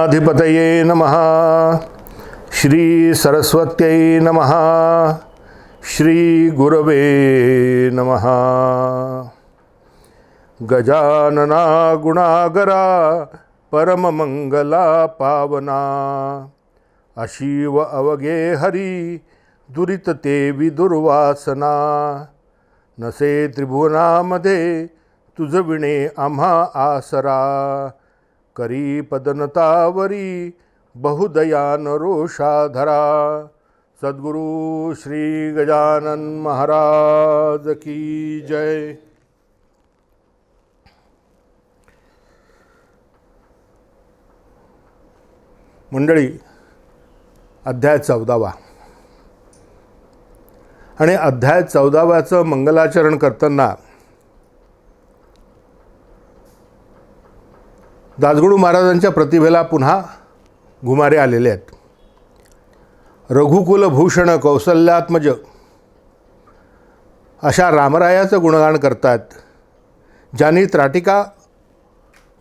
गणाधिपतये नमः। श्री सरस्वत्यै नमः। श्री गुरवे नमः। गजानना गुणागरा परममंगला पावना, अशीव अवगे हरी दुरित ते विदुर्वासना। नसे त्रिभुवनामध्ये तुझ विणे आम्हा आसरा, करी पदनतावरी बहुदयान रोषाधरा। सद्गुरु श्री गजानन महाराज की जय। मंडळी, अध्याय 14वा आणि अध्याय 14व्याचं मंगलाचरण करताना दासगणू महाराजांच्या प्रतिभेला पुन्हा घुमारे आलेले आहेत. रघुकुलभूषण कौसल्यात्मज अशा रामरायाचं गुणगान करतात, ज्यांनी त्राटिका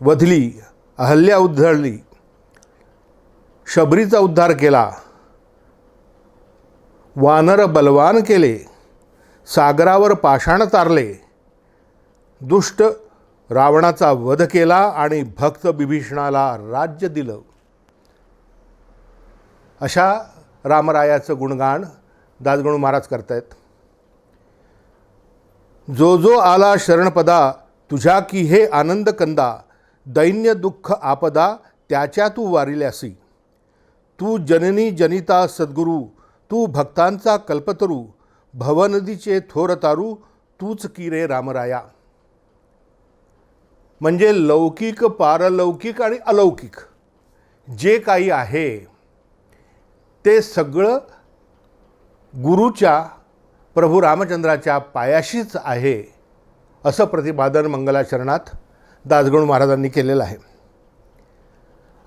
वधली, अहल्या उद्धरली, शबरीचा उद्धार केला, वानर बलवान केले, सागरावर पाषाण तारले, दुष्ट रावणाचा वध केला आणि भक्त बिभीषणाला राज्य दिलं. अशा रामरायाचं गुणगान दासगणू महाराज करतायत. जो जो आला शरणपदा, तुझ्या की हे आनंद कंदा, दैन्य दुःख आपदा त्याच्या तू वारिल्यासी. तू जननी जनिता सद्गुरू, तू भक्तांचा कल्पतरू, भवनदीचे थोर तारू, तूच की रे रामराया. म्हणजे लौकिक, पारलौकिक आणि अलौकिक जे काही आहे ते सगळं गुरुच्या, प्रभू रामचंद्राच्या पायाशीच आहे, असं प्रतिपादन मंगलाचरणात दासगणू महाराजांनी केलेलं आहे.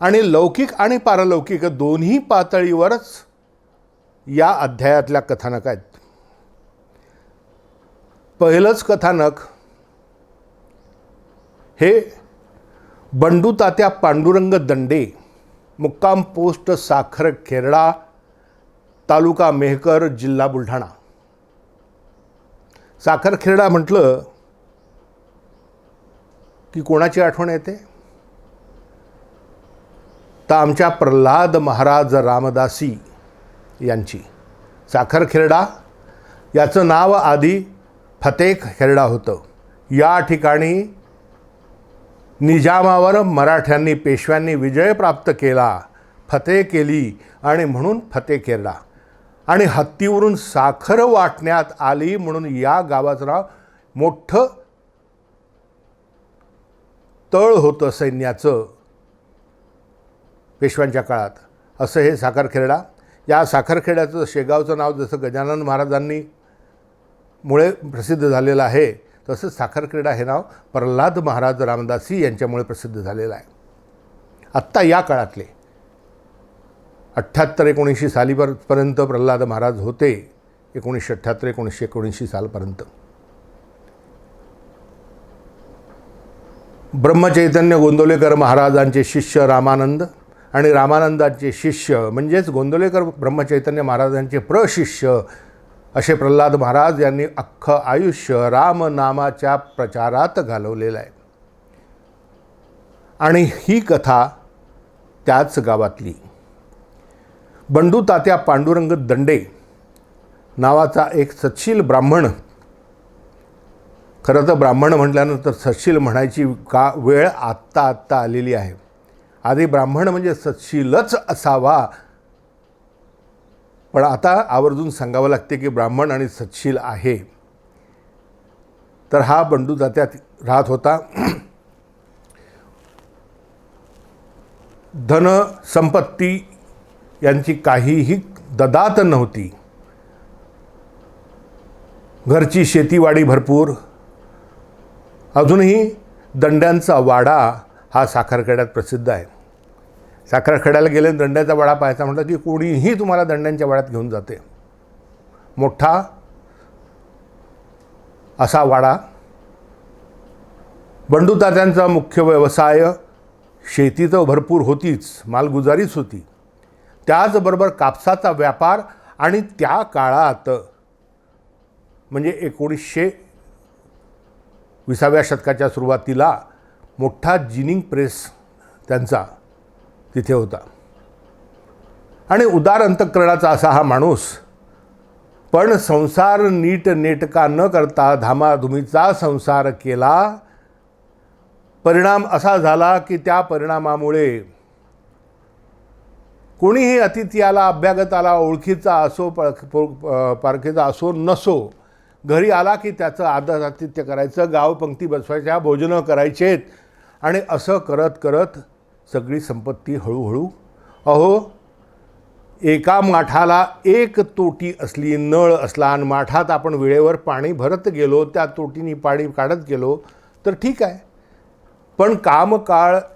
आणि लौकिक आणि पारलौकिक दोन्ही पातळीवरच या अध्यायातल्या कथानक आहेत. पहिलंच कथानक हे बंडू तात्या पांडुरंग दंडे, मुक्काम पोस्ट साखरखेरडा, तालुका मेहकर, जिल्हा बुलढाणा. साखरखेरडा म्हटलं की कोणाची आठवण येते? तर आमच्या प्रल्हाद महाराज रामदासी यांची. साखरखेरडा याचं नाव आधी फतेखेरडा होतं. या ठिकाणी निजामावर मराठ्यांनी, पेशव्यांनी विजय प्राप्त केला, फतेह केली आणि म्हणून फतेखेरडा. आणि हत्तीवरून साखर वाटण्यात आली म्हणून या गावाचं नाव, मोठं तळ होतं सैन्याचं पेशव्यांच्या काळात, असं हे साखरखेरडा. या साखरखेड्याचं, शेगावचं नाव जसं गजानन महाराजांनी मुळे प्रसिद्ध झालेलं आहे, तसंच साखरखेडा हे नाव प्रल्हाद महाराज रामदासी यांच्यामुळे प्रसिद्ध झालेलं आहे. आत्ता या काळातले 78-79 सालीपर्यंत प्रल्हाद महाराज होते. 1978-1979 सालपर्यंत. ब्रह्मचैतन्य गोंदवलेकर महाराजांचे शिष्य रामानंद आणि रामानंदांचे शिष्य म्हणजेच गोंदवलेकर ब्रह्मचैतन्य महाराजांचे प्रशिष्य असे प्रल्हाद महाराज यांनी अख्खं आयुष्य रामनामाच्या प्रचारात घालवलेलं आहे. आणि ही कथा त्याच गावातली. बंडू तात्या पांडुरंग दंडे नावाचा एक सत्शील ब्राह्मण, खरं तर ब्राह्मण म्हटल्यानंतर सत्शील म्हणायची वेळ आत्ता आलेली आहे. आधी ब्राह्मण म्हणजे सत्शीलच असावा, पण आता आवर्जून सांगावं लागते की ब्राह्मण आणि सत्शील आहे. तर हा बंडू तात्यात राहत होता. धन संपत्ती यांची काहीही ददात नव्हती. घरची शेतीवाडी भरपूर. अजूनही दंड्यांचा वाडा हा साखरखेड्यात प्रसिद्ध आहे. साखरखेड्याला गेले, दंड्याचा वाडा पाहायचा म्हटलं की कोणीही तुम्हाला दंड्यांच्या वाड्यात घेऊन जाते. मोठा असा वाडा. बंडू तात्यांचा मुख्य व्यवसाय शेती तर भरपूर होतीच, मालगुजारीच होती, त्याचबरोबर कापसाचा व्यापार आणि त्या काळात म्हणजे 1920व्या शतकाच्या सुरुवातीला मोठा जिनिंग प्रेस त्यांचा तिथे होता. आणि उदार अंतःकरणाचा असा हा माणूस, पण संसार नीट नेटका न करता धामाधुमीचा संसार केला. परिणाम असा झाला की त्या परिणामामुळे कोणीही अतिथी आला, अभ्यागत आला, ओळखीचा असो पारखीचा असो नसो, घरी आला की त्याचं आदर आतिथ्य करायचं, गाव पंक्ती बसवायच्या, भोजनं करायचेत. आणि असं करत करत सगळी संपत्ती हळूहळू, एका माठाला एक तोटी असली, नळ असला आणि माठात आपण वेळेवर पाणी भरत गेलो, त्या तोटीने पाणी काढत गेलो तर ठीक आहे. पण कामकाळच्या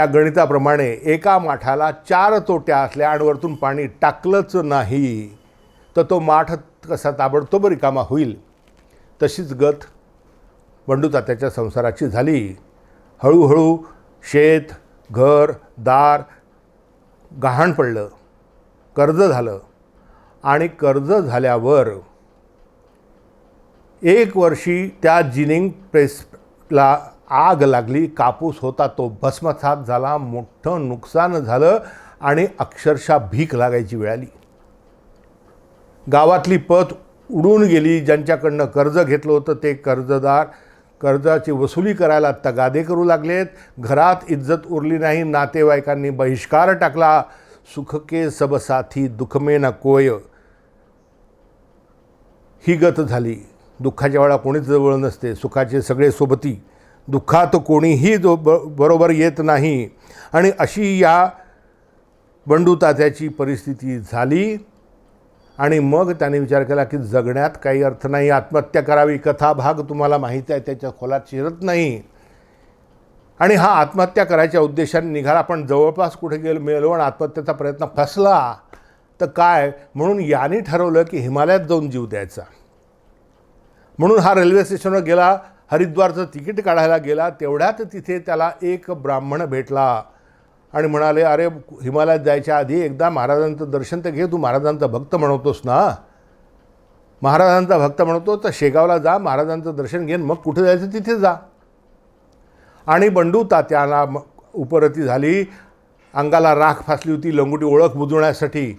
गणिताप्रमाणे एका माठाला 4 तोट्या असल्या आणि वरतून पाणी टाकलंच नाही तर तो माठ कसा ताबडतोब रिकामा होईल. तशीच गत बंडू तात्याच्या संसाराची झाली. हळूहळू शेत, घर, दार गहाण पडलं, कर्ज झालं. आणि कर्ज झाल्यावर 1 वर्षी त्या जिनिंग प्रेसला आग लागली. कापूस होता तो भस्मसात झाला, मोठं नुकसान झालं आणि अक्षरशः भीक लागायची वेळ आली. गावातली पत उडून गेली. ज्यांच्याकडनं कर्ज घेतलं होतं ते कर्जदार कर्जाची वसुली करायला तगादे करू लागलेत. घरात इज्जत उरली नाही. नातेवाईकांनी बहिष्कार टाकला. सुख के सब साथी दुख में न कोय ही गत झाली. दुःखाच्या वेळा कोणीच जवळ नसते, सुखाचे सगळे सोबती. दुःखात कोणीही बरोबर येत नाही. आणि अशी या बंडू तात्याची परिस्थिती झाली. आणि मग त्याने विचार केला की जगण्यात काही अर्थ नाही, आत्महत्या करावी. कथा भाग तुम्हाला माहिती आहे, त्याच्या खोलात शिरत नाही. आणि हा आत्महत्या करायच्या उद्देशाने निघाला, पण जवळपास कुठे मेलो आणि आत्महत्येचा प्रयत्न फसला तर काय. म्हणून याने ठरवलं की हिमालयात जाऊन जीव द्यायचा. म्हणून हा रेल्वे स्टेशनवर गेला, हरिद्वारचं तिकीट काढायला गेला. तेवढ्यात तिथे त्याला एक ब्राह्मण भेटला आणि म्हणाले, अरे हिमालयात जायच्या आधी एकदा महाराजांचं दर्शन तर घे. तू महाराजांचा भक्त म्हणतोस ना, महाराजांचा भक्त म्हणतो तर शेगावला जा, महाराजांचं दर्शन घेऊन मग कुठे जायचं तिथे जा. आणि बंडू तात्याला उपरती झाली. अंगाला राख फासली होती, लंगोटी ओळख बुजवण्यासाठी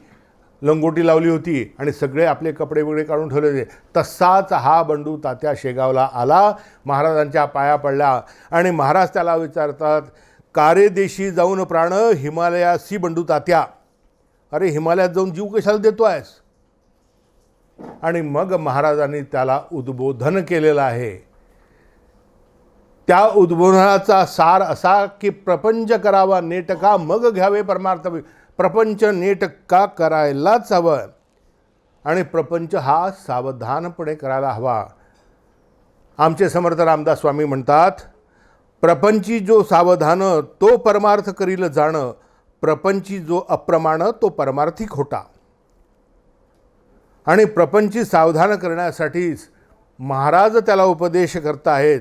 लंगोटी लावली होती आणि सगळे आपले कपडे वगैरे काढून ठेवले होते. तसाच हा बंडू तात्या शेगावला आला, महाराजांच्या पाया पडला. आणि महाराज त्याला विचारतात, कारे देशी जाऊन प्राण हिमालयासी बंडू तात्या. अरे हिमालयात जाऊन जीव कशाला देतो आहेस. आणि मग महाराजांनी त्याला उद्बोधन केलेलं आहे. त्या उद्बोधनाचा सार असा की प्रपंच करावा नेटका मग घ्यावे परमार्थ. प्रपंच नेटका करायलाच हवं आणि प्रपंच हा सावधानपणे करायला हवा. आमचे समर्थ रामदास स्वामी म्हणतात, प्रपंची जो सावधान तो परमार्थ करील जाणं, प्रपंची जो अप्रमाण तो परमार्थी खोटा. आणि प्रपंची सावधान करण्यासाठीच महाराज त्याला उपदेश करताहेत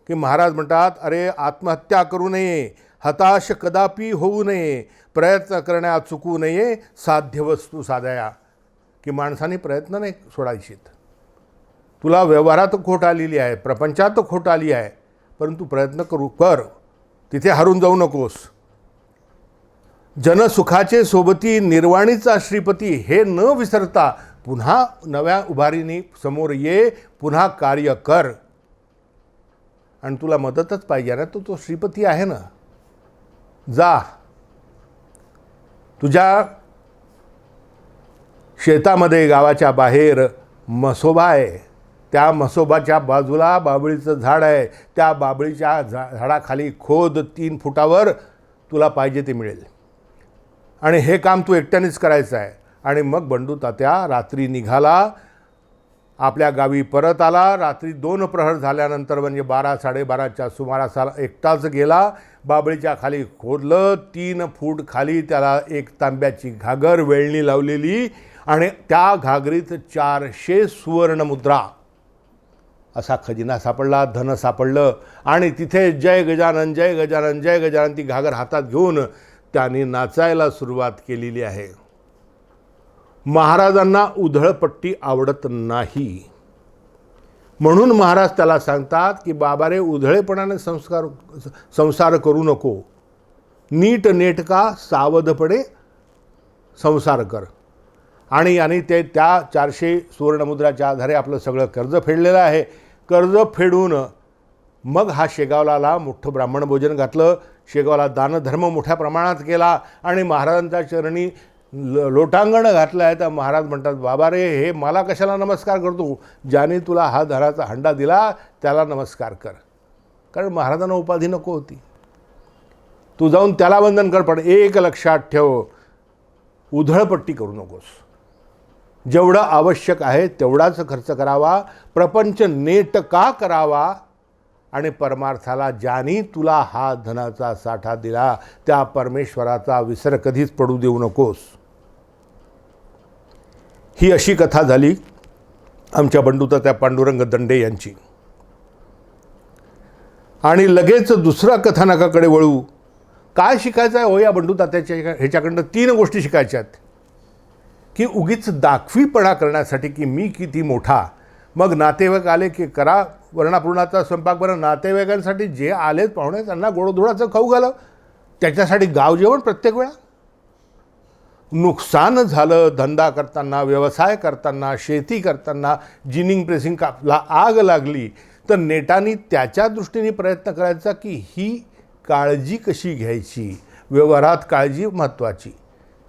की महाराज म्हणतात, अरे आत्महत्या करू नये, हताश कदापि होऊ नये, प्रयत्न करण्यात चुकू नये, साध्य वस्तू साधाया. की माणसाने प्रयत्न नाही सोडायचेत. तुला व्यवहारात खोट आलेली आहे, प्रपंचात खोट आली आहे, परंतु प्रयत्न कर, तिथे हरून जाऊ नकोस. जनसुखाचे सोबती निर्वाणीचा श्रीपती हे न विसरता पुन्हा नव्या उभारीने समोर ये, पुन्हा कार्य कर. आणि तुला मदतच पाहिजे ना, तो श्रीपती आहे ना. जा, तुझ्या शेतामध्ये गावाच्या बाहेर म्हसोबा आहे, त्या म्हसोबाच्या बाजूला बाबळीचं झाड आहे. त्या बाबळीच्या झाडाखाली खोद 3 फुटावर तुला पाहिजे ते मिळेल. आणि हे काम तू एकट्यानेच करायचं आहे. आणि मग बंडू तात्या रात्री निघाला, आपल्या गावी परत आला. रात्री 2 प्रहर झाल्यानंतर म्हणजे 12-12:30च्या सुमारासाला एकटाच गेला. बाबळीच्या खाली खोदलं, 3 फूट खाली त्याला एक तांब्याची घागर वेळणी लावलेली आणि त्या घागरीत 400 सुवर्णमुद्रा असा खजिना सापडला, धन सापडलं. आणि तिथे जय गजानन जय गजानन जय गजानन ती घागर हातात घेऊन त्यांनी नाचायला सुरुवात केलेली आहे. महाराजांना उधळपट्टी आवडत नाही, म्हणून महाराज त्याला सांगतात की बाबा रे, उधळेपणाने संसार करू नको, नीट नेटका सावधपणे संसार कर. आणि यांनी त्या 400 सुवर्णमुद्राच्या आधारे आपलं सगळं कर्ज फेडलेलं आहे. कर्ज फेडून मग हा शेगावला मोठं ब्राह्मण भोजन घातलं. शेगावला दानधर्म मोठ्या प्रमाणात केला आणि महाराजांच्या चरणी लोटांगण घातलं आहे. तर महाराज म्हणतात, बाबा रे, हे मला कशाला नमस्कार करतो, ज्याने तुला हा धराचा हंडा दिला त्याला नमस्कार कर. कारण महाराजांना उपाधी नको होती. तू जाऊन त्याला वंदन कर, पण एक लक्षात ठेव, उधळपट्टी करू नकोस. जेवढं आवश्यक आहे तेवढाच खर्च करावा, प्रपंच नेटका करावा. आणि परमार्थाला ज्याने तुला हा धनाचा साठा दिला त्या परमेश्वराचा विसर कधीच पडू देऊ नकोस. ही अशी कथा झाली आमच्या बंडूतात्या पांडुरंग दंडे यांची. आणि लगेच दुसऱ्या कथानकाकडे वळू. काय शिकायचं आहे हो या बंडूतात्याच्या ह्याच्याकडनं? 3 गोष्टी शिकायच्या आहेत. की उगीच दाखवीपणा करण्यासाठी की मी किती मोठा, मग नातेवाईक आले की करा वर्णापूर्णाचा स्वयंपाक. बरं, नातेवाईकांसाठी जे आलेत पाहुणे त्यांना गोडधोडाचं खाऊ घालं, त्याच्यासाठी गाव जेवण प्रत्येक वेळा. नुकसान झालं धंदा करताना, व्यवसाय करताना, शेती करताना, जिनिंग प्रेसिंग कापला आग लागली, तर नेटाने त्याच्या दृष्टीने प्रयत्न करायचा की ही काळजी कशी घ्यायची. व्यवहारात काळजी महत्त्वाची,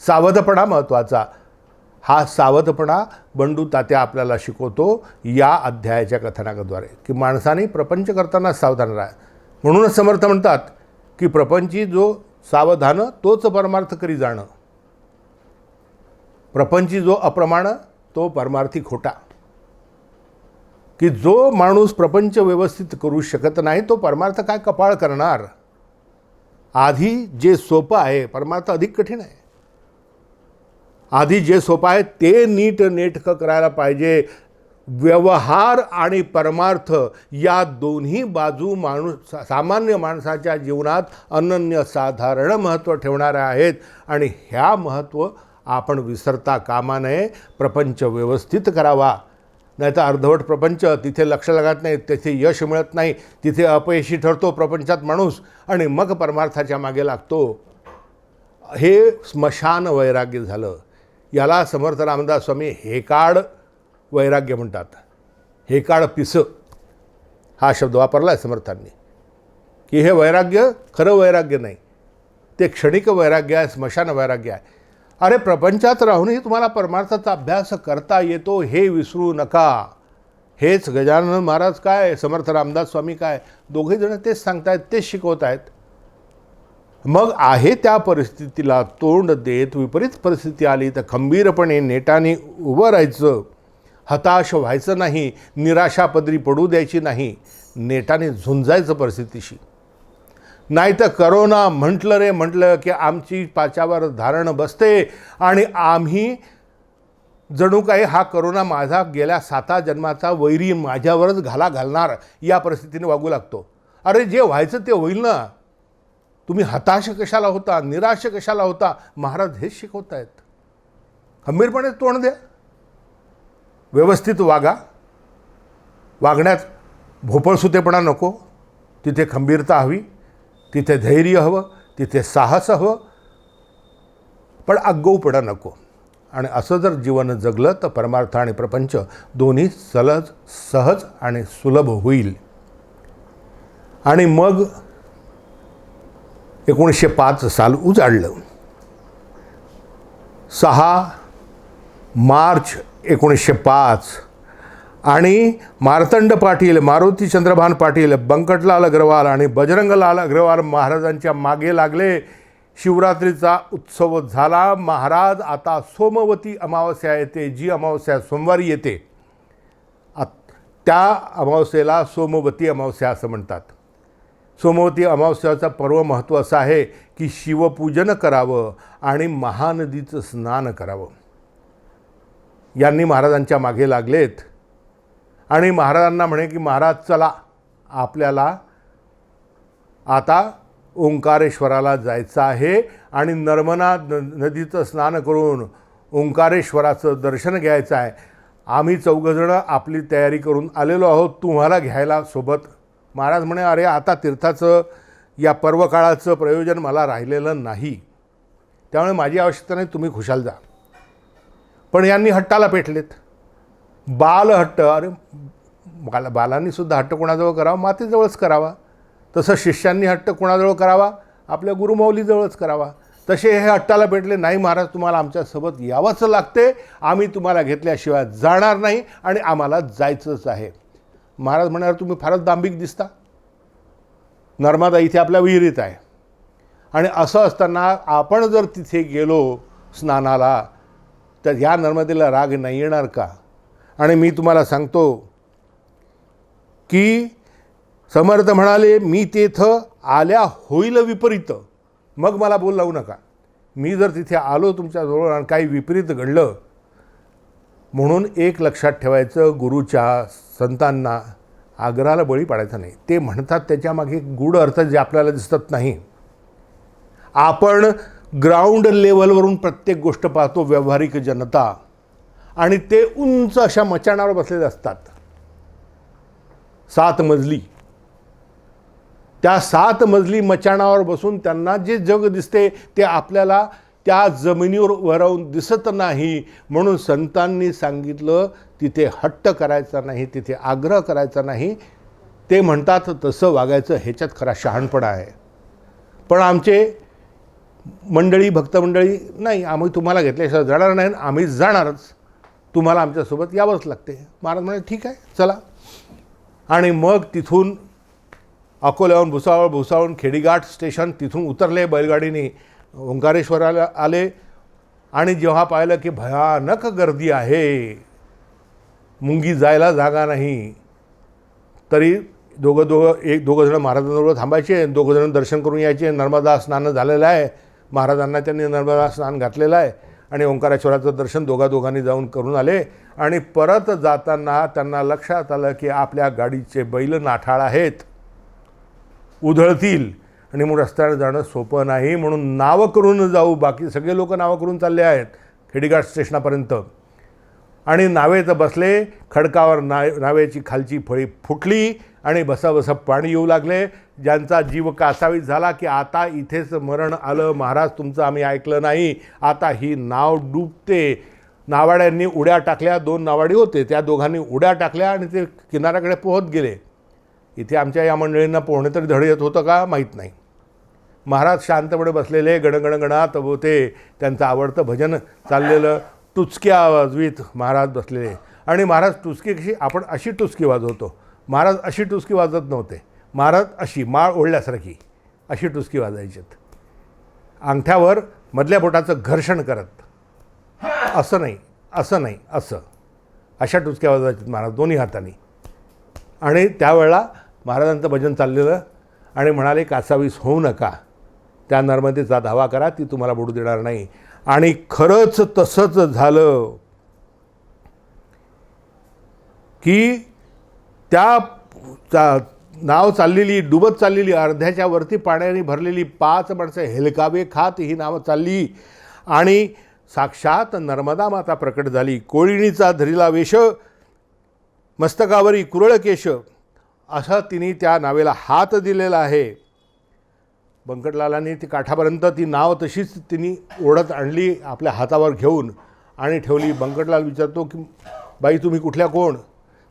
सावधपणा महत्त्वाचा. हा सावधपणा बंडू तात्या आपल्याला शिकवतो या अध्यायाच्या कथानकाद्वारे, की माणसाने प्रपंच करताना सावधान राहा. म्हणूनच समर्थ म्हणतात की प्रपंची जो सावधान तोच परमार्थ करी जाणं, प्रपंची जो अप्रमाण तो परमार्थी खोटा. की जो माणूस प्रपंच व्यवस्थित करू शकत नाही तो परमार्थ काय कपाळ करणार. आधी जे सोपं आहे, परमार्थ अधिक कठीण आहे. आधी जे सोपं आहे ते नीट नेटकं करायला पाहिजे. व्यवहार आणि परमार्थ या दोन्ही बाजू सामान्य माणसाच्या जीवनात अनन्यसाधारण महत्त्व ठेवणारे आहेत. आणि ह्या महत्त्व आपण विसरता कामा नये. प्रपंच व्यवस्थित करावा, नाहीतर अर्धवट प्रपंच, तिथे लक्ष लागत नाही, तिथे यश मिळत नाही, तिथे अपयशी ठरतो प्रपंचात माणूस आणि मग परमार्थाच्या मागे लागतो. हे स्मशान वैराग्य झालं. याला समर्थ रामदास स्वामी हेकाड वैराग्य म्हणतात. हेकाड पिस हा शब्द वापरला आहे समर्थांनी, की हे वैराग्य खरं वैराग्य नाही, ते क्षणिक वैराग्य आहे, स्मशान वैराग्य आहे. अरे, प्रपंचात राहूनही तुम्हाला परमार्थाचा अभ्यास करता येतो हे विसरू नका. हेच गजानन महाराज काय, समर्थ रामदास स्वामी काय, दोघे जण तेच सांगतायत, तेच शिकवत आहेत. मग आहे त्या परिस्थितीला तोंड देत विपरीत परिस्थिती आली तर खंबीरपणे नेटाने उभं राहायचं, हताश व्हायचं नाही, निराशा पदरी पडू द्यायची नाही, नेटाने झुंजायचं परिस्थितीशी. नाही तर करोना म्हटलं की आमची पाचावर धारण बसते आणि आम्ही जणू काही हा करोना माझा गेल्या 7 जन्माचा वैरी माझ्यावरच घालणार या परिस्थितीने वागू लागतो. अरे, जे व्हायचं ते होईल ना. तुम्ही हताश कशाला होता, निराश कशाला होता. महाराज हेच शिकवत आहेत. खंबीरपणे तोंड द्या, व्यवस्थित वागा. वागण्यात भोपळसुतेपणा नको, तिथे खंबीरता हवी, तिथे धैर्य हवं, तिथे साहस हवं, पण आगाऊपणा नको. आणि असं जर जीवन जगलं तर परमार्थ आणि प्रपंच दोन्ही सहज आणि सुलभ होईल. आणि मग 1905 साल उजाडलं. 6 मार्च 1905 आणि मार्तंड पाटील, मारुती चंद्रभान पाटील, बंकटलाल अग्रवाल आणि बजरंगलाल अग्रवाल महाराजांच्या मागे लागले. शिवरात्रीचा उत्सव झाला. महाराज आता सोमवती अमावस्या येते, जी अमावस्या सोमवारी येते, त्या अमावस्येला सोमवती अमावस्या असं म्हणतात. सोमवती अमावस्याचा पर्व महत्त्व असं आहे की शिवपूजन करावं आणि महानदीचं स्नान करावं. यांनी महाराजांच्या मागे लागलेत आणि महाराजांना म्हणे की महाराज चला, आपल्याला आता ओंकारेश्वराला जायचं आहे आणि नर्मदा नदीचं स्नान करून ओंकारेश्वराचं दर्शन घ्यायचं आहे. आम्ही चौघजणं आपली तयारी करून आलेलो आहोत तुम्हाला घ्यायला सोबत. महाराज म्हणे, अरे आता तीर्थाचं या पर्वकाळाचं प्रयोजन मला राहिलेलं नाही, त्यामुळे माझी आवश्यकता नाही, तुम्ही खुशाल जा. पण यांनी हट्टाला पेटलेत. बालहट्ट. अरे बालांनीसुद्धा हट्ट कोणाजवळ करावा? मातेजवळच करावा. तसं शिष्यांनी हट्ट कोणाजवळ करावा? आपल्या गुरुमाऊलीजवळच करावा. तसे हे हट्टाला पेटले, नाही महाराज तुम्हाला आमच्यासोबत यावंच लागते, आम्ही तुम्हाला घेतल्याशिवाय जाणार नाही आणि आम्हाला जायचंच आहे. महाराज म्हणाले, तुम्ही फारच दांभिक दिसता, नर्मदा इथे आपल्या विहिरीत आहे आणि असं असताना आपण जर तिथे गेलो स्नानाला तर ह्या नर्मदेला राग नाही येणार का? आणि मी तुम्हाला सांगतो की समर्थ म्हणाले, मी तेथं आल्या होईल विपरीत, मग मला बोल लावू नका. मी जर तिथे आलो तुमच्याजवळ आणि काही विपरीत घडलं, म्हणून एक लक्षात ठेवायचं, गुरुच्या संतांना आग्रहाला बळी पाडायचा नाही. ते म्हणतात त्याच्यामागे गूढ अर्थ जे आपल्याला दिसत नाही. आपण ग्राउंड लेवलवरून प्रत्येक गोष्ट पाहतो, व्यावहारिक जनता, आणि ते उंच अशा मचाणावर बसलेले असतात 7 मजली. त्या 7 मजली मचाणावर बसून त्यांना जे जग दिसते ते आपल्याला त्या जमिनीवर वरवून दिसत नाही. म्हणून संतांनी सांगितलं तिथे हट्ट करायचा नाही, तिथे आग्रह करायचा नाही. ते म्हणतात तसं वागायचं, ह्याच्यात खरा शहाणपणा आहे. पण आमचे मंडळी, भक्तमंडळी, नाही आम्ही तुम्हाला घेतल्याशिवाय जाणार नाही, आम्ही जाणारच, तुम्हाला आमच्यासोबत यावंच लागते. महाराज म्हणाले, ठीक आहे चला. आणि मग तिथून अकोल्याहून भुसावळून खेडीघाट स्टेशन, तिथून उतरले बैलगाडीने, ओंकारेश्वराला आले. आणि जेव्हा पाहिलं की भयानक गर्दी आहे, मुंगी जायला जागा नाही, तरी दोघं जण महाराजांजवळ थांबायचे, दोघं जण दर्शन करून यायचे. नर्मदा स्नान झालेलं आहे, महाराजांना त्यांनी नर्मदा स्नान घातलेलं आहे आणि ओंकारेश्वराचं दर्शन दोघांनी जाऊन करून आले. आणि परत जाताना त्यांना लक्षात आलं की आपल्या गाडीचे बैल नाठाळ आहेत, उधळतील, आणि मग रस्त्याने जाणं सोपं नाही. म्हणून नावं करून जाऊ. बाकी सगळे लोक नावं करून चालले आहेत खेडीघाट स्टेशनापर्यंत. आणि नावेत बसले, खडकावर नावेची खालची फळी फुटली आणि बसा पाणी येऊ लागले. ज्यांचा जीव कासावीस झाला की आता इथेच मरण आलं, महाराज तुमचं आम्ही ऐकलं नाही, आता ही नाव डुबते. नावाड्यांनी उड्या टाकल्या, 2 नावाडी होते, त्या दोघांनी उड्या टाकल्या आणि ते किनाऱ्याकडे पोहत गेले. इथे आमच्या या मंडळींना पोहणे तरी धड येत होतं का माहीत नाही. महाराज शांतपणे बसलेले, गणगणगणात होते, त्यांचं आवडतं भजन चाललेलं, टुचक्या वाजवीत महाराज बसलेले. आणि महाराज टुचकी कशी, आपण अशी टुचकी वाजवतो, महाराज अशी टुचकी वाजत नव्हते. महाराज अशी माळ ओढल्यासारखी अशी टुचकी वाजायचीत, अंगठ्यावर मधल्या बोटाचं घर्षण करत, असं नाही असं नाही असं, अशा टुचक्या वाजवायच्यात महाराज दोन्ही हातांनी. आणि त्यावेळेला महाराजांचं भजन चाललेलं आणि म्हणाले, कासावीस होऊ नका, त्या नर्मदेचा धावा करा, ती तुम्हाला बुडू देणार नाही. आणि खरंच तसंच झालं की त्या नाव चाललेली, डुबत चाललेली, अर्ध्याच्या वरती पाण्याने भरलेली 5 माणसं हेलकावे खात ही नाव चालली आणि साक्षात नर्मदा माता प्रकट झाली. कोळिणीचा धरिला वेश, मस्तकावरी कुरळ केश, असा तिने त्या नावेला हात दिलेला आहे. बंकटलालांनी ती काठापर्यंत ती नाव तशीच तिने ओढत आणली आपल्या हातावर घेऊन आणि ठेवली. बंकटलाल विचारतो की बाई तुम्ही कुठल्या कोण?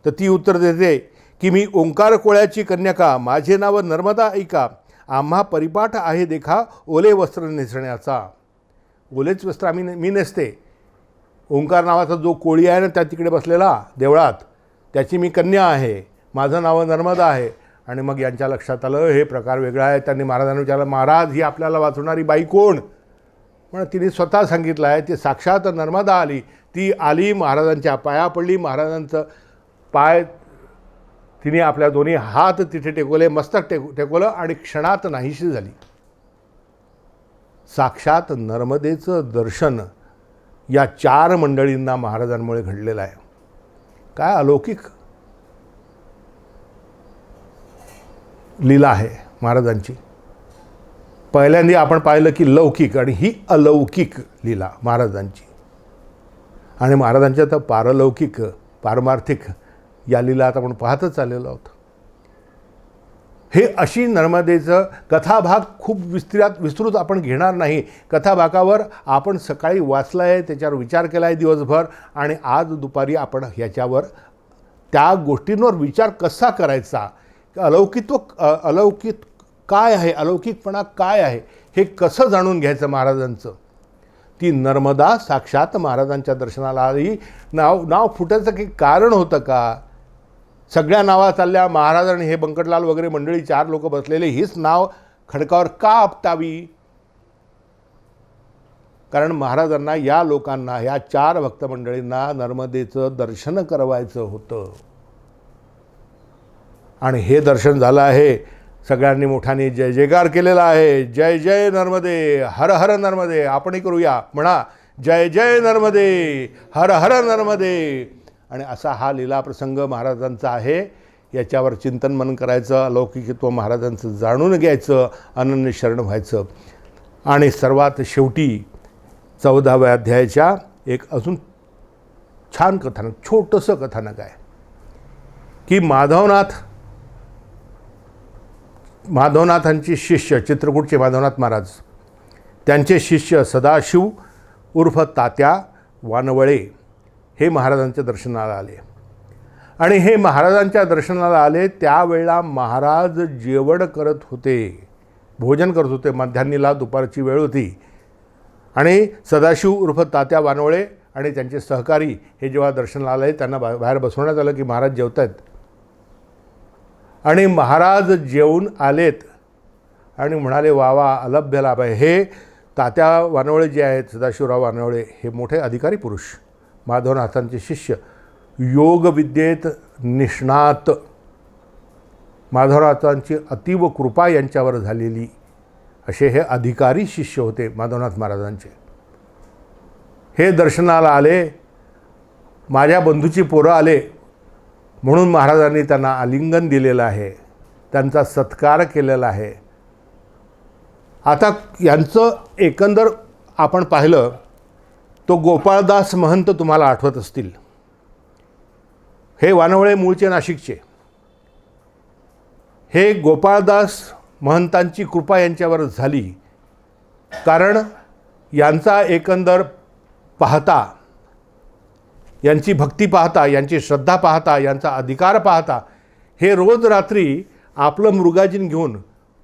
तर ती उत्तर देते की मी ओंकार कोळ्याची कन्यका, माझे नाव नर्मदा ऐका, आम्हा परिपाठ आहे देखा ओले वस्त्र नेसण्याचा. ओलेच वस्त्र मी नेसते. ओंकार नावाचा जो कोळी आहे ना त्या तिकडे बसलेला देवळात, त्याची मी कन्या आहे, माझं नाव नर्मदा आहे. आणि मग यांच्या लक्षात आलं हे प्रकार वेगळा आहे. त्यांनी महाराजांना विचारलं, महाराज ही आपल्याला वाचवणारी बाई कोण? पण तिने स्वतः सांगितलं आहे ती साक्षात नर्मदा आली. ती आली, महाराजांच्या पाया पडली, महाराजांचं पाय तिने आपल्या दोन्ही हात तिथे टेकवले, मस्तक टेकवलं आणि क्षणात नाहीशी झाली. साक्षात नर्मदेचं दर्शन या 4 मंडळींना महाराजांमुळे घडलेलं आहे. काय अलौकिक लीला आहे महाराजांची. पहिल्यांदा आपण पाहिलं की लौकिक आणि ही अलौकिक लीला महाराजांची. आणि महाराजांच्या तर पारलौकिक पारमार्थिक या लीला आता आपण पाहतच चाललेलो आहोत. हे अशी नर्मदेचं कथाभाग खूप विस्तृत आपण घेणार नाही. कथाभागावर आपण सकाळी वाचलं आहे, त्याच्यावर विचार केला आहे दिवसभर, आणि आज दुपारी आपण ह्याच्यावर त्या गोष्टींवर विचार कसा करायचा, अलौकिक काय आहे, अलौकिकपणा काय आहे, हे कसं जाणून घ्यायचं महाराजांचं. ती नर्मदा साक्षात महाराजांच्या दर्शनाला आली. नाव फुटायचं काही कारण होतं का? सगळ्या नावा चालल्या, महाराजांनी हे बंकटलाल वगैरे मंडळी 4 लोक बसलेले, हीच नाव खडकावर का आपटावी? कारण महाराजांना या लोकांना, या 4 भक्त मंडळींना नर्मदेचं दर्शन करवायचं होतं. आणि हे दर्शन झालं आहे. सगळ्यांनी मोठ्याने जय जयकार केलेला आहे. जय जय नर्मदे, हर हर नर्मदे. आपणही करूया, म्हणा जय जय नर्मदे, हर हर नर्मदे. आणि असा हा लीला प्रसंग महाराजांचा आहे. याच्यावर चिंतन मनन करायचं, अलौकिकत्व महाराजांचं जाणून घ्यायचं, अनन्य शरण व्हायचं. आणि सर्वात शेवटी 14व्या अध्यायाच्या एक अजून छान कथानक, छोटंसं कथानक आहे की माधवनाथांचे शिष्य, चित्रकूटचे माधवनाथ महाराज, त्यांचे शिष्य सदाशिव उर्फ तात्या वानवळे हे महाराजांच्या दर्शनाला आले. आणि हे महाराजांच्या दर्शनाला आले त्यावेळेला महाराज जेवण करत होते, भोजन करत होते. मध्यान्नीला दुपारची वेळ होती. आणि सदाशिव उर्फ तात्या वानवळे आणि त्यांचे सहकारी हे जेव्हा दर्शनाला आले, त्यांना बाहेर बसवण्यात आलं की महाराज जेवत आहेत. आणि महाराज जेवून आलेत आणि म्हणाले, वा वा, अलभ्य लाभ आहे. हे तात्या वानवळे जे आहेत, सदाशिवराव वानवळे, हे मोठे अधिकारी पुरुष, माधवनाथांचे शिष्य, योगविद्येत निष्णात, माधवनाथांची अतीव कृपा यांच्यावर झालेली असे हे अधिकारी शिष्य होते माधवनाथ महाराजांचे. हे दर्शनाला आले. माझ्या बंधूची पोरं आले म्हणून महाराजांनी त्यांना आलिंगन दिलेलं आहे, त्यांचा सत्कार केलेला आहे. आता यांचं एकंदर आपण पाहिलं तो गोपाळदास महंत तुम्हाला आठवत असतील. हे वानवळे मूळचे नाशिकचे. हे गोपाळदास महंतांची कृपा यांच्यावर झाली कारण यांचा एकंदर पाहता, यांची भक्ती पाहता, यांची श्रद्धा पाहता, यांचा अधिकार पाहता, हे रोज रात्री आपलं मृगाजीन घेऊन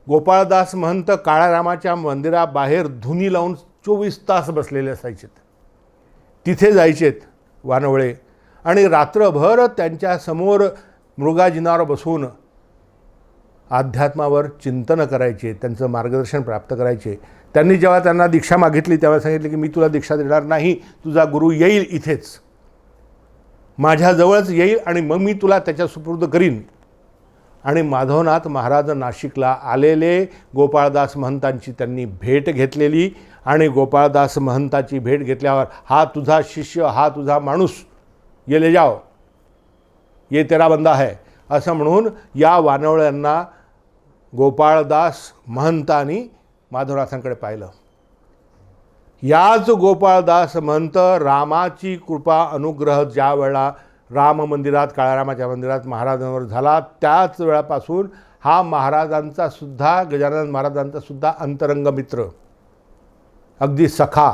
गोपाळदास महंत काळारामाच्या मंदिराबाहेर धुनी लावून 24 तास बसलेले असायचेत. तिथे जायचेत वानवळे आणि रात्रभर त्यांच्यासमोर मृगाजिनावर बसून अध्यात्मावर चिंतन करायचे, त्यांचं मार्गदर्शन प्राप्त करायचे. त्यांनी जेव्हा त्यांना दीक्षा मागितली तेव्हा सांगितले की मी तुला दीक्षा देणार नाही, तुझा गुरु येईल इथेच, माझ्याजवळच येईल आणि मग मी तुला त्याच्या सुपूर्द करीन. आणि माधवनाथ महाराज नाशिकला आलेले, गोपाळदास महंतांची त्यांनी भेट घेतलेली. आणि गोपाळदास महंताची भेट घेतल्यावर, हा तुझा शिष्य, हा तुझा माणूस, ये ले जाओ, ये तेरा बंदा है, असं म्हणून या वानवळ्यांना गोपाळदास महंतांनी माधवनाथांकडे पाहिलं. याच गोपाळदास महंत रामाची कृपा अनुग्रह ज्या वेळा राम मंदिरात, काळारामाच्या मंदिरात महाराजांवर झाला, त्याच वेळापासून हा महाराजांचा सुद्धा, गजानन महाराजांचा सुद्धा अंतरंग मित्र, अगदी सखा.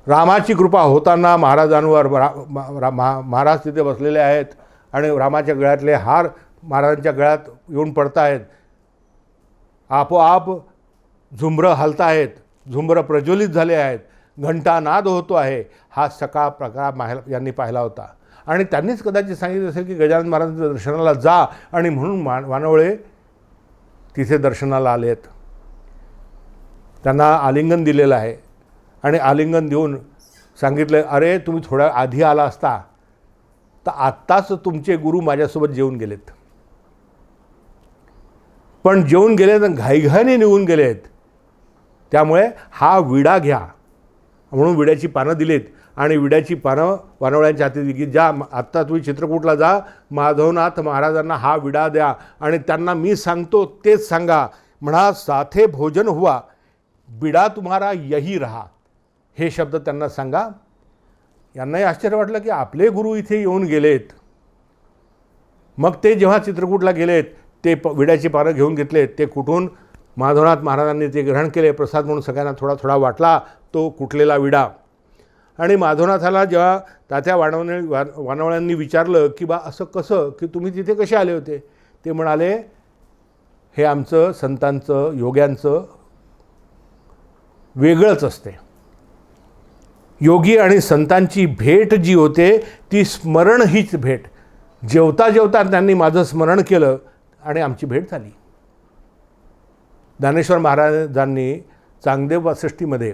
रामाची कृपा होताना महाराजांवर, महाराज तिथे बसलेले आहेत आणि रामाच्या गळ्यातले हार महाराजांच्या गळ्यात येऊन पडत आहेत, आपोआप झुंबरं हलत आहेत, झुंबरं प्रज्वलित झाले आहेत, घंटानाद होतो आहे. हा सका प्रकार यांनी पाहिला होता. आणि त्यांनीच कदाचित सांगितलं असेल की गजानन महाराजांच्या दर्शनाला जा, आणि म्हणून वानवळे तिथे दर्शनाला आलेत. त्यांना आलिंगन दिलेलं आहे आणि आलिंगन देऊन सांगितलं, अरे तुम्ही थोड्या आधी आला असता तर आत्ताच तुमचे गुरु माझ्यासोबत जेवून गेलेत, पण जेवून गेलेत आणि घाईघाईने निघून गेलेत, त्यामुळे हा विडा घ्या म्हणून विड्याची पानं दिलीत आणि विड्याची पानं वानवळ्यांच्या हाती दिली की जा आत्ता तुम्ही चित्रकूटला जा, माधवनाथ महाराजांना हा विडा द्या आणि त्यांना मी सांगतो तेच सांगा, म्हणा साथे भोजन हुआ विडा तुम्हारा यही रहा, हे शब्द त्यांना सांगा. यांनाही आश्चर्य वाटलं की आपले गुरु इथे येऊन गेलेत. मग ते जेव्हा चित्रकूटला गेलेत ते विड्याची पानं घेऊन घेतलेत. ते कुठून माधवनाथ महाराजांनी ते ग्रहण केले, प्रसाद म्हणून सगळ्यांना थोडा थोडा वाटला तो कुटलेला विडा. आणि माधवनाथाला जेव्हा तात्या वानवळ्यांनी विचारलं की बा असं कसं की तुम्ही तिथे कसे आले होते, ते म्हणाले हे आमचं संतांचं योग्यांचं वेगळंच असते. योगी आणि संतांची भेट जी होते ती स्मरण हीच भेट. जेवता जेवता त्यांनी माझं स्मरण केलं आणि आमची भेट झाली. ज्ञानेश्वर महाराजांनी चांगदेव वासष्टीमध्ये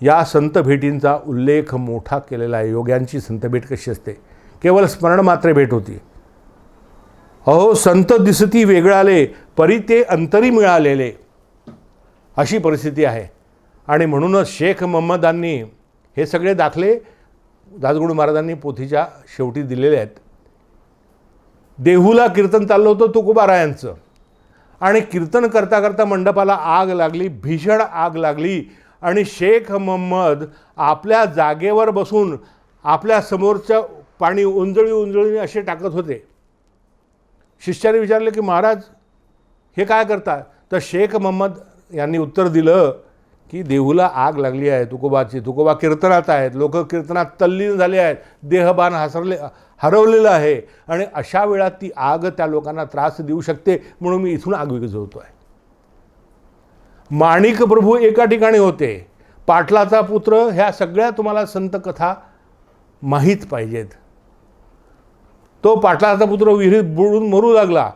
या संत भेटींचा उल्लेख मोठा केलेला आहे. योग्यांची संत भेट कशी असते, केवळ स्मरण मात्र भेट होती. अहो संत दिसती वेगळाले, परी ते अंतरी मिळालेले, अशी परिस्थिती आहे. आणि म्हणूनच शेख महम्मदांनी हे सगळे दाखले दासगणू महाराजांनी पोथीच्या शेवटी दिलेले आहेत. देहूला कीर्तन चाललं होतं तुकोबारायांचं आणि कीर्तन करता करता मंडपाला आग लागली, भीषण आग लागली आणि शेख महम्मद आपल्या जागेवर बसून आपल्या समोरचं पाणी उंजळी असे टाकत होते. शिष्याने विचारले की महाराज हे काय करता, तर शेख महम्मद यांनी उत्तर दिलं की देहूला आग लागली आहे तुकोबाची, तुकोबा कीर्तनात आहेत, लोक कीर्तनात तल्लीन झाले आहेत, देहबान हरवलेलं आहे आणि अशा वेळात ती आग त्या लोकांना त्रास देऊ शकते, म्हणून मी इथून आग विझवतो आहे. माणिक प्रभू एका ठिकाणी होते, पाटलाचा पुत्र, ह्या सगळ्या तुम्हाला संत कथा माहीत पाहिजेत. तो पाटलाचा पुत्र विहिरीत बुडून मरू लागला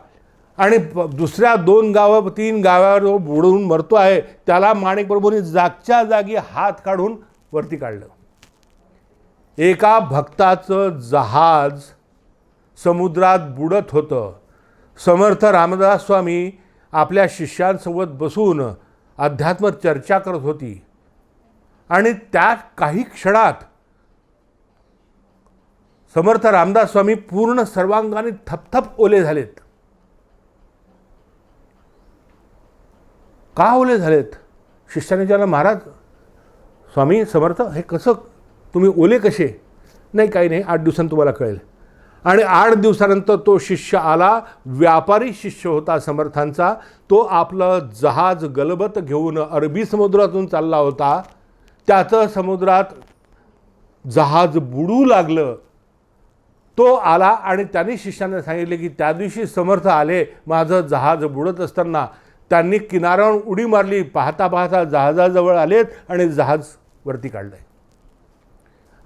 आणि दुसऱ्या 2 गावं 3 गावावर बुडून मरतो आहे, त्याला माणिक प्रभूंनी जागच्या जागी हात काढून वरती काढलं. एका भक्ताचं जहाज समुद्रात बुडत होतं. समर्थ रामदास स्वामी आपल्या शिष्यांसोबत बसून अध्यात्म चर्चा करत होती आणि त्या काही क्षणात समर्थ रामदास स्वामी पूर्ण सर्वांगाने थपथप ओले झालेत. का ओले झालेत? शिष्याने विचारलं, महाराज स्वामी समर्थ हे कसं तुम्ही ओले कसे? नाही काही नाही, 8 दिवसांनी तुम्हाला कळेल. आणि 8 दिवसानंतर तो शिष्य आला, व्यापारी शिष्य होता समर्थांचा. तो आपलं जहाज गलबत घेऊन अरबी समुद्रातून चालला होता. त्याचं समुद्रात जहाज बुडू लागलं. तो आला आणि त्यांनी शिष्याने सांगितले की त्या दिवशी समर्थ आले, माझं जहाज बुडत असताना त्यांनी किनाऱ्यावर उडी मारली, पाहता पाहता जहाजाजवळ आलेत आणि जहाज वरती काढलं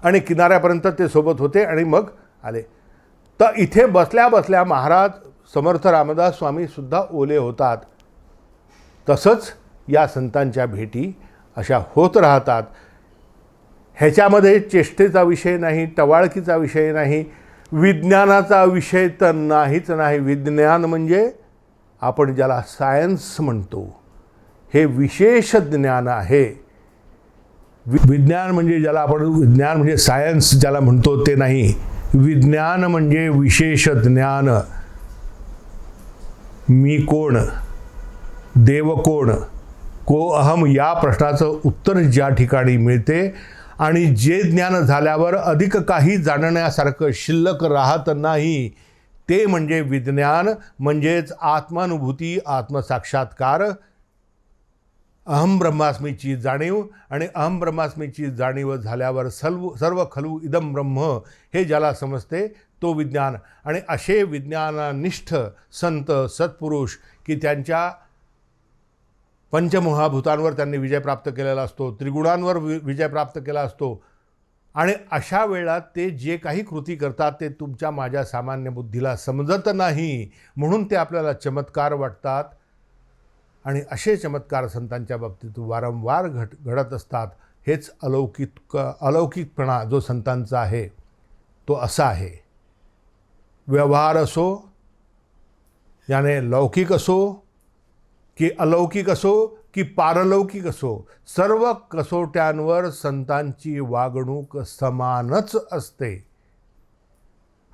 आणि किनाऱ्यापर्यंत ते सोबत होते आणि मग आले. तर इथे बसल्या बसल्या महाराज समर्थ रामदास स्वामीसुद्धा ओले होतात. तसंच या संतांच्या भेटी अशा होत राहतात. ह्याच्यामध्ये चेष्टेचा विषय नाही, टवाळकीचा विषय नाही, विज्ञानाचा विषय तर नाहीच नाही. विज्ञान म्हणजे आपण ज्याला सायन्स म्हणतो हे विशेष ज्ञान आहे. विज्ञान म्हणजे ज्याला आपण विज्ञान म्हणजे सायन्स ज्याला म्हणतो ते नाही. विज्ञान म्हणजे विशेष ज्ञान. मी कोण, देव कोण, को अहम या प्रश्नाचं उत्तर ज्या ठिकाणी मिळते आणि जे ज्ञान झाल्यावर अधिक काही जाणण्यासारखं शिल्लक राहत नाही, ते म्हणजे विज्ञान. म्हणजेच आत्मानुभूती, आत्मसाक्षात्कार, अहम ब्रह्मास्मीची जाणीव. आणि अहम ब्रह्मास्मीची जाणीव झाल्यावर सर्व खलु इदम ब्रह्म हे ज्याला समजते तो विज्ञान. आणि असे विज्ञाननिष्ठ संत सत्पुरुष की त्यांच्या पंचमहाभूतांवर त्यांनी विजय प्राप्त केलेला असतो, त्रिगुणांवर विजय प्राप्त केला असतो. आणि अशा वेळात ते जे काही कृती करतात ते तुमच्या माझ्या सामान्य बुद्धीला समजत नाही, म्हणून ते आपल्याला चमत्कार वाटतात. आणि असे चमत्कार संतांच्या बाबतीत वारंवार घडत असतात. हेच अलौकिकपणा जो संतांचा आहे तो असा आहे. व्यवहार असो याने लौकिक असो की अलौकिक असो, की पारलौकिक असो, सर्व कसोट्यांवर संतांची वागणूक समानच असते.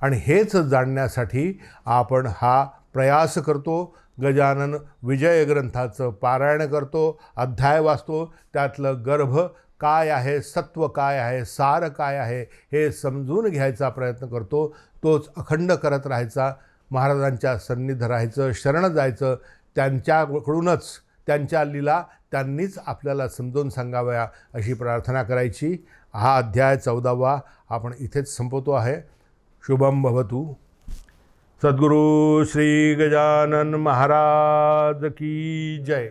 आणि हेच जाणण्यासाठी आपण हा प्रयास करतो. गजानन विजय ग्रंथाचं पारायण करतो, अध्याय वाचतो, त्यातलं गर्भ काय आहे, सत्व काय आहे, सार काय आहे हे समजून घ्यायचा प्रयत्न करतो. तोच अखंड करत राहायचा, महाराजांच्या सन्निध राहायचं, शरण जायचं, त्यांच्याकडूनच त्यांच्या लीला त्यांनीच आपल्याला समजून सांगाव्या अशी प्रार्थना करायची. हा अध्याय 14वा आपण इथेच संपवतो आहे. शुभम भवतु. सद्गुरु श्री गजानन महाराज की जय.